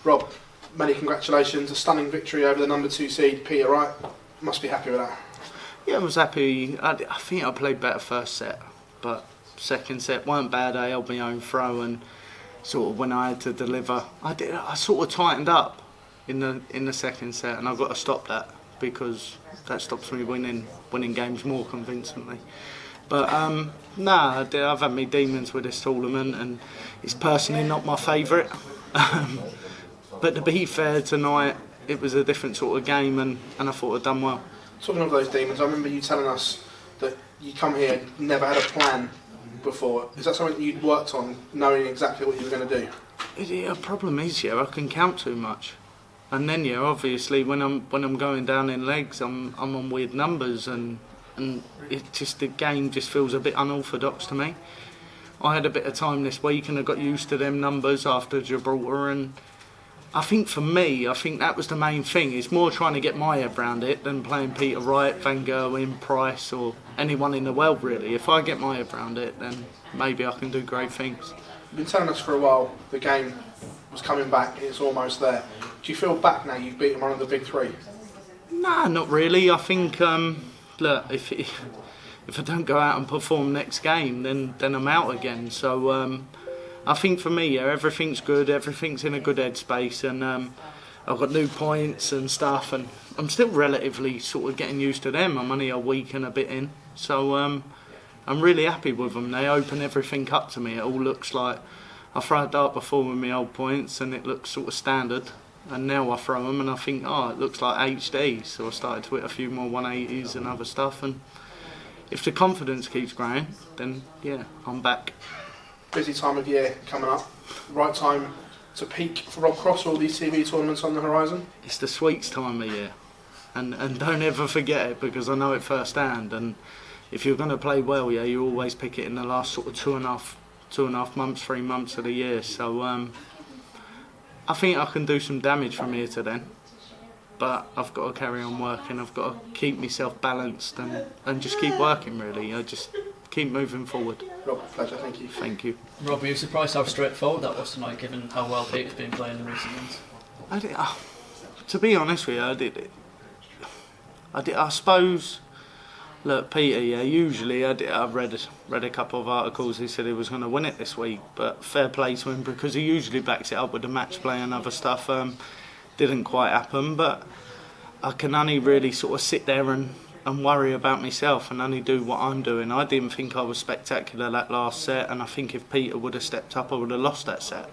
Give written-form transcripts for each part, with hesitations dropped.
Rob, many congratulations. A stunning victory over the number 2 seed, Peter Wright. Must be happy with that. Yeah, I was happy. I think I played better first set, but second set weren't bad. I held my own throw, and sort of when I had to deliver, I sort of tightened up in the second set, and I've got to stop that because that stops me winning games more convincingly. But I've had my demons with this tournament, and it's personally not my favourite. But to be fair, tonight it was a different sort of game, and I thought I'd done well. Talking of those demons, I remember you telling us that you come here, never had a plan before. Is that something that you'd worked on, knowing exactly what you were going to do? The problem is, I can count too much, and then obviously when I'm going down in legs, I'm on weird numbers, and the game just feels a bit unorthodox to me. I had a bit of time this week and I got used to them numbers after Gibraltar, and I think for me, that was the main thing. It's more trying to get my head around it than playing Peter Wright, Van Gerwen, Price or anyone in the world really. If I get my head around it, then maybe I can do great things. You've been telling us for a while the game was coming back, it's almost there. Do you feel back now you've beaten one of the big three? Nah, not really. I think look, if I don't go out and perform next game, then I'm out again. So I think for me, everything's good, everything's in a good headspace, and I've got new points and stuff, and I'm still relatively sort of getting used to them. I'm only a week and a bit in, so I'm really happy with them. They open everything up to me. It all looks like I throw a dart before with my old points, and it looks sort of standard. And now I throw them and I think, it looks like HD. So I started to hit a few more 180s and other stuff. And if the confidence keeps growing, then I'm back. Busy time of year coming up. Right time to peak for Rob Cross, all these TV tournaments on the horizon? It's the sweets time of year. And don't ever forget it, because I know it firsthand. And if you're going to play well, you always pick it in the last sort of two and a half months, 3 months of the year. So I think I can do some damage from here to then, but I've got to carry on working. I've got to keep myself balanced and just keep working really. I just keep moving forward. Rob, pleasure, thank you. Thank you. Rob, were you surprised how straightforward that was tonight, given how well Peter's been playing in recent months? To be honest with you, I suppose. Look, Peter, usually I've read a couple of articles. He said he was going to win it this week, but fair play to him, because he usually backs it up with the match play and other stuff. Didn't quite happen, but I can only really sort of sit there and worry about myself and only do what I'm doing. I didn't think I was spectacular that last set, and I think if Peter would have stepped up, I would have lost that set.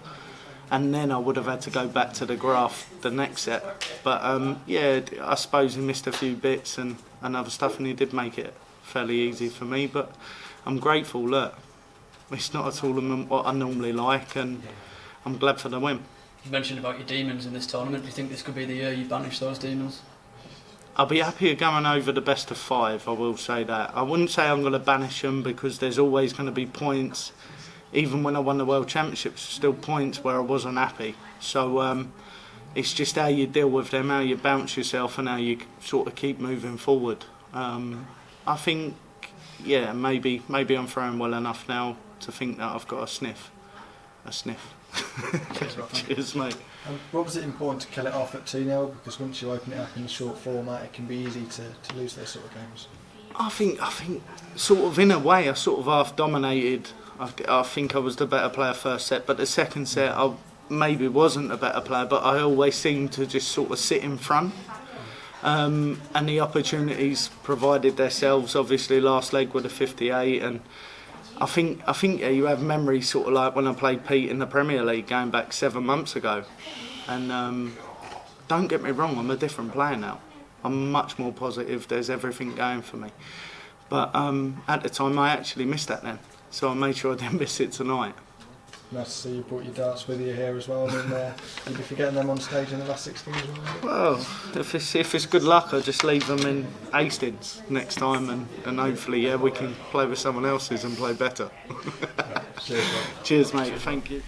And then I would have had to go back to the graph the next set. But I suppose he missed a few bits and other stuff, and he did make it fairly easy for me. But I'm grateful. Look, it's not a tournament what I normally like, and I'm glad for the win. You mentioned about your demons in this tournament. Do you think this could be the year you banish those demons? I'll be happier going over the best of 5, I will say that. I wouldn't say I'm going to banish them, because there's always going to be points. Even when I won the World Championships, still points where I wasn't happy. So it's just how you deal with them, how you bounce yourself, and how you sort of keep moving forward. I think, maybe I'm throwing well enough now to think that I've got a sniff. Cheers, Rob. Cheers, mate. Rob, was it important to kill it off at 2-0? Because once you open it up in the short format, it can be easy to lose those sort of games. I think sort of in a way I sort of half dominated. I think I was the better player first set, but the second set I maybe wasn't a better player, but I always seemed to just sort of sit in front. And the opportunities provided themselves. Obviously last leg with a 58, and I think you have memories sort of like when I played Pete in the Premier League going back 7 months ago. And don't get me wrong, I'm a different player now. I'm much more positive, there's everything going for me. But at the time I actually missed that then. So I made sure I didn't miss it tonight. Nice to see you brought your darts with you here as well. I mean, you'll be forgetting them on stage in the last 16 as well. Well, if it's good luck, I'll just leave them in Hastings next time, and hopefully we can play with someone else's and play better. Right, cheers, Cheers, mate. Thank you.